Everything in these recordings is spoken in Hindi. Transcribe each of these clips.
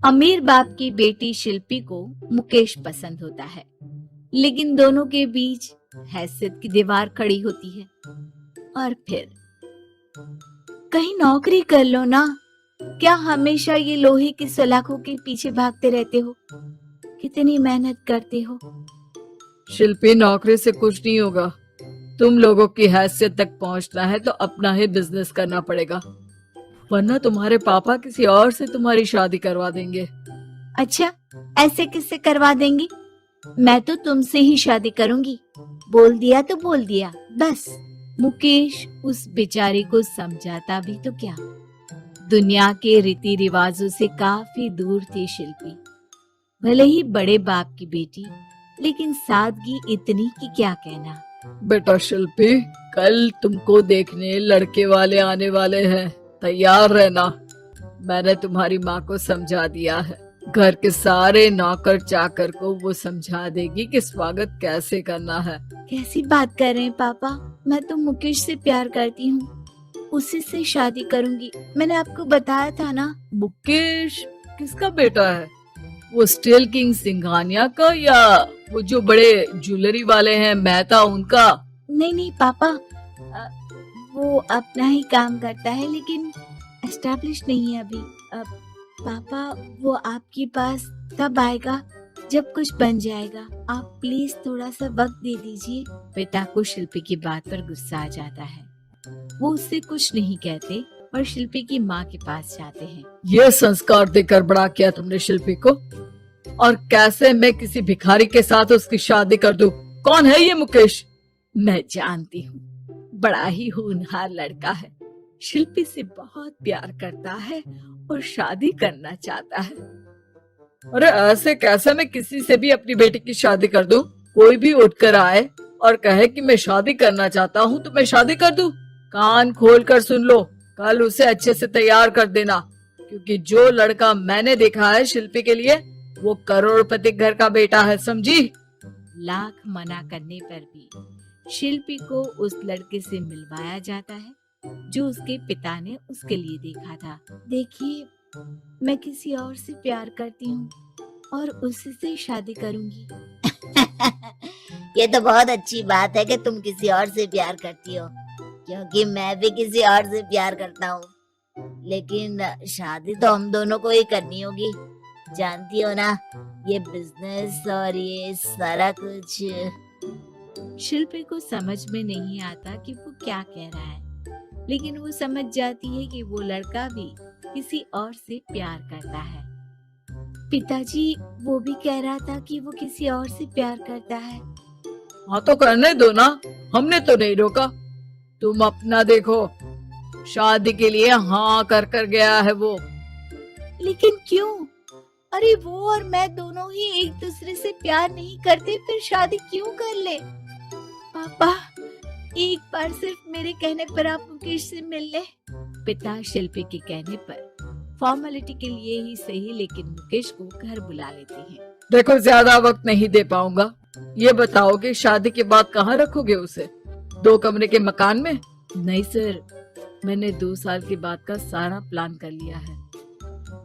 अमीर बाप की बेटी शिल्पी को मुकेश पसंद होता है, लेकिन दोनों के बीच हैसियत की दीवार खड़ी होती है। और फिर कहीं नौकरी कर लो ना, क्या हमेशा ये लोहे की सलाखों के पीछे भागते रहते हो? कितनी मेहनत करते हो। शिल्पी, नौकरी से कुछ नहीं होगा। तुम लोगों की हैसियत तक पहुंचना है तो अपना ही बिजनेस करना पड़ेगा, वरना तुम्हारे पापा किसी और से तुम्हारी शादी करवा देंगे। अच्छा, ऐसे किससे करवा देंगे? मैं तो तुमसे ही शादी करूंगी। बोल दिया तो बोल दिया, बस। मुकेश उस बेचारी को समझाता भी तो क्या। दुनिया के रीति रिवाजों से काफी दूर थी शिल्पी। भले ही बड़े बाप की बेटी, लेकिन सादगी इतनी कि क्या कहना। बेटा शिल्पी, कल तुमको देखने लड़के वाले आने वाले हैं, तैयार रहना। मैंने तुम्हारी माँ को समझा दिया है। घर के सारे नौकर चाकर को वो समझा देगी कि स्वागत कैसे करना है। कैसी बात कर रहे हैं पापा? मैं तो मुकेश से प्यार करती हूँ, उसी से शादी करूंगी। मैंने आपको बताया था ना। मुकेश किसका बेटा है? वो स्टील किंग सिंघानिया का, या वो जो बड़े ज्वेलरी वाले हैं मेहता, उनका? नहीं नहीं पापा, वो अपना ही काम करता है, लेकिन एस्टैब्लिश नहीं है अभी। पापा, वो आपके पास तब आएगा जब कुछ बन जाएगा। आप प्लीज थोड़ा सा वक्त दे दीजिए। पिता को शिल्पी की बात पर गुस्सा आ जाता है। वो उससे कुछ नहीं कहते और शिल्पी की माँ के पास जाते हैं। ये संस्कार देकर बड़ा किया तुमने शिल्पी को, और कैसे मैं किसी भिखारी के साथ उसकी शादी कर दूं? कौन है ये मुकेश? मैं जानती हूँ, बड़ा ही होनहार लड़का है। शिल्पी से बहुत प्यार करता है और शादी करना चाहता है। अरे ऐसे कैसे मैं किसी से भी अपनी बेटी की शादी कर दूं? कोई भी उठकर आए और कहे कि मैं शादी करना चाहता हूँ तो मैं शादी कर दूं? कान खोल कर सुन लो, कल उसे अच्छे से तैयार कर देना, क्योंकि जो लड़का मैंने देखा है शिल्पी के लिए, वो करोड़पति घर का बेटा है, समझी? लाख मना करने पर भी शिल्पी को उस लड़के से मिलवाया जाता है जो उसके पिता ने उसके लिए देखा था। देखिए, मैं किसी और से प्यार करती हूँ और उसी से शादी करूंगी। ये तो बहुत अच्छी बात है कि तुम किसी और से प्यार करती हो, क्योंकि मैं भी किसी और से प्यार करता हूँ। लेकिन शादी तो हम दोनों को ही करनी होगी, जानती हो ना, ये बिजनेस और ये सारा कुछ। शिल्पी को समझ में नहीं आता कि वो क्या कह रहा है, लेकिन वो समझ जाती है कि वो लड़का भी किसी और से प्यार करता है। पिताजी, वो भी कह रहा था कि वो किसी और से प्यार करता है। हाँ तो करने दो ना, हमने तो नहीं रोका। तुम अपना देखो, शादी के लिए हाँ कर कर गया है वो। लेकिन क्यों? अरे वो और मैं दोनों ही एक दूसरे से प्यार नहीं करते, फिर शादी क्यों कर ले? पापा, एक बार सिर्फ मेरे कहने पर आप मुकेश से मिल ले। पिता शिल्पी के कहने पर फॉर्मेलिटी के लिए ही सही, लेकिन मुकेश को घर बुला लेते हैं। देखो, ज्यादा वक्त नहीं दे पाऊंगा। ये बताओ कि शादी के बाद कहाँ रखोगे उसे? 2 कमरे के मकान में? नहीं सर, मैंने 2 साल के बाद का सारा प्लान कर लिया है।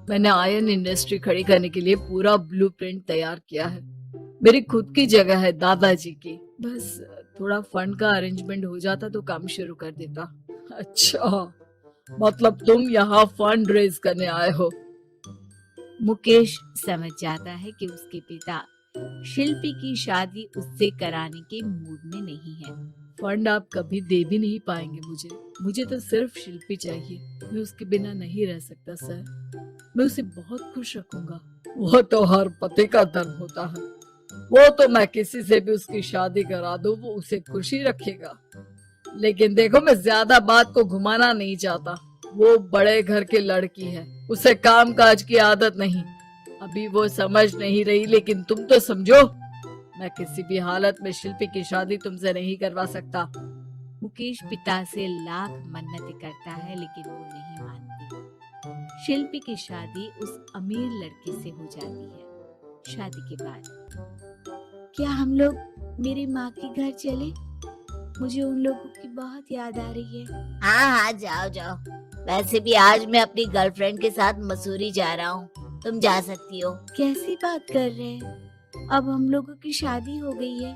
मैंने आयरन इंडस्ट्री खड़ी करने के लिए पूरा ब्लूप्रिंट तैयार किया है। मेरी खुद की जगह है दादाजी की, बस थोड़ा फंड का अरेंजमेंट हो जाता तो काम शुरू कर देता। अच्छा, मतलब तुम यहाँ फंड रेज करने आए हो? मुकेश समझ जाता है कि उसके पिता शिल्पी की शादी उससे कराने के मूड में नहीं है। फंड आप कभी दे भी नहीं पाएंगे मुझे तो सिर्फ शिल्पी चाहिए। मैं उसके बिना नहीं रह सकता सर। मैं उसे बहुत खुश रखूंगा। वो तो हर पति का धर्म होता है। वो तो मैं किसी से भी उसकी शादी करा दूं, वो उसे खुशी रखेगा। लेकिन देखो, मैं ज्यादा बात को घुमाना नहीं चाहता। वो बड़े घर की लड़की है, उसे काम काज की आदत नहीं। अभी वो समझ नहीं रही, लेकिन तुम तो समझो। मैं किसी भी हालत में शिल्पी की शादी तुमसे नहीं करवा सकता। मुकेश पिता से लाख मन्नतें करता है, लेकिन वो नहीं मानती। शिल्पी की शादी उस अमीर लड़के से हो जाती है। शादी के बाद क्या हम लोग मेरी माँ के घर चले? मुझे उन लोगों की बहुत याद आ रही है। हाँ हाँ, जाओ जाओ। वैसे भी आज मैं अपनी गर्लफ्रेंड के साथ मसूरी जा रहा हूँ, तुम जा सकती हो। कैसी बात कर रहे हैं? अब हम लोगों की शादी हो गई है,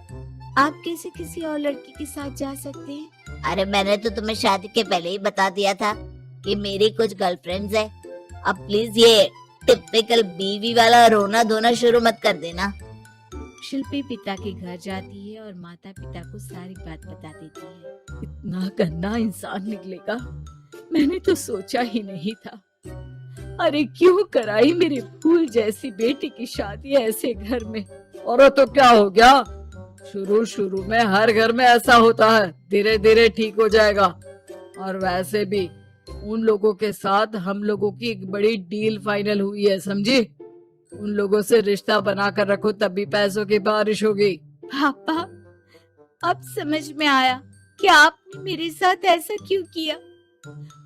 आप कैसे किसी और लड़की के साथ जा सकते हैं? अरे मैंने तो तुम्हें शादी के पहले ही बता दिया था कि मेरी कुछ गर्लफ्रेंड्स है। अब प्लीज ये टिपिकल बीवी वाला रोना धोना शुरू मत कर देना। शिल्पी पिता के घर जाती है और माता पिता को सारी बात बता देती है। इतना गंदा इंसान निकलेगा, मैंने तो सोचा ही नहीं था। अरे क्यों कराई मेरी फूल जैसी बेटी की शादी ऐसे घर में। और तो क्या हो गया, शुरू शुरू में हर घर में ऐसा होता है, धीरे धीरे ठीक हो जाएगा। और वैसे भी उन लोगों के साथ हम लोगों की एक बड़ी डील फाइनल हुई है, समझी? उन लोगों से रिश्ता बना कर रखो, तभी पैसों की बारिश होगी। पापा, अब समझ में आया कि आपने मेरे साथ ऐसा क्यों किया।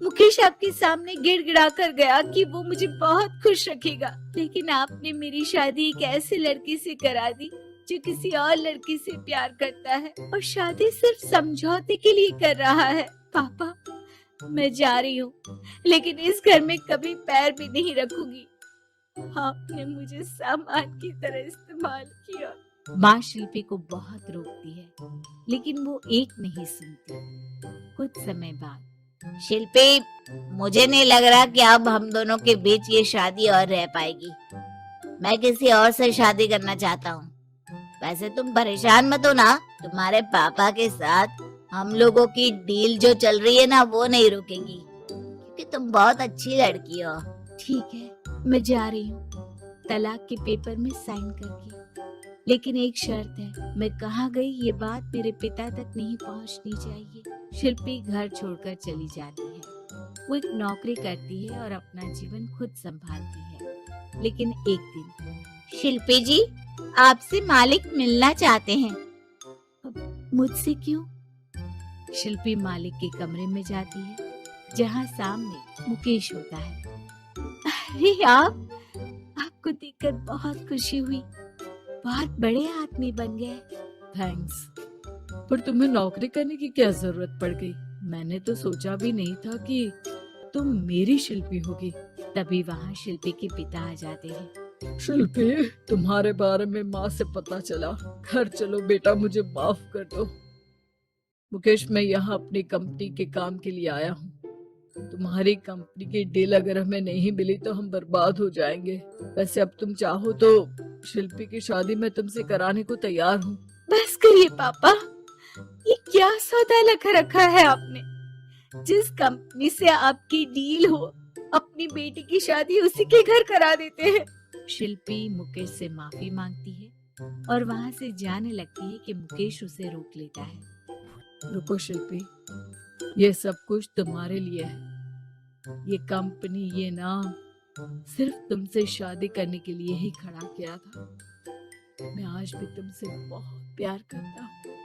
मुकेश आपके सामने गिड़गिड़ा कर गया कि वो मुझे बहुत खुश रखेगा, लेकिन आपने मेरी शादी एक ऐसे लड़के से करा दी जो किसी और लड़की से प्यार करता है और शादी सिर्फ समझौते के लिए कर रहा है। पापा, मैं जा रही हूँ, लेकिन इस घर में कभी पैर भी नहीं रखूंगी। आपने मुझे सामान की तरह इस्तेमाल किया। माँ शिल्पी को बहुत रोकती है, लेकिन वो एक नहीं सुनती। कुछ समय बाद, शिल्पी, मुझे नहीं लग रहा कि अब हम दोनों के बीच ये शादी और रह पाएगी। मैं किसी और से शादी करना चाहता हूँ। वैसे तुम परेशान मत हो ना, तुम्हारे पापा के साथ हम लोगों की डील जो चल रही है ना, वो नहीं रुकेगी, क्योंकि तुम बहुत अच्छी लड़की हो। ठीक है, मैं जा रही हूँ, तलाक के पेपर में साइन करके। लेकिन एक शर्त है, मैं कहाँ गई ये बात मेरे पिता तक नहीं पहुँचनी चाहिए। शिल्पी घर छोड़कर चली जाती है। वो एक नौकरी करती है और अपना जीवन खुद संभालती है। लेकिन एक दिन, शिल्पी जी, आपसे मालिक मिलना चाहते हैं। मुझसे क्यों? शिल्पी मालिक के कमरे में जाती है, जहाँ सामने मुकेश होता है। अरे आपको देखकर बहुत खुशी हुई, बहुत बड़े आदमी बन गए। थैंक्स, पर तुम्हें नौकरी करने की क्या जरूरत पड़ गई? मैंने तो सोचा भी नहीं था कि तुम मेरी शिल्पी होगी। तभी वहाँ शिल्पी के पिता आ जाते हैं। शिल्पी, तुम्हारे बारे में माँ से पता चला। घर चलो बेटा, मुझे माफ कर दो। मुकेश, मैं यहाँ अपनी कंपनी के काम के लिए आया हूँ। तुम्हारी कंपनी की डील अगर हमें नहीं मिली तो हम बर्बाद हो जाएंगे। वैसे अब तुम चाहो तो शिल्पी की शादी मैं तुमसे कराने को तैयार हूँ। बस करिए पापा, ये क्या सौदा लगा रखा है आपने? जिस कंपनी से आपकी डील हो, अपनी बेटी की शादी उसी के घर करा देते हैं। शिल्पी मुकेश से माफी मांगती है और वहाँ से जाने लगती है कि मुकेश उसे रोक लेता है। रुको शिल्पी, ये सब कुछ तुम्हारे लिए है। ये कंपनी, ये नाम सिर्फ तुमसे शादी करने के लिए ही खड़ा किया था। मैं आज भी तुमसे बहुत प्यार करता हूँ।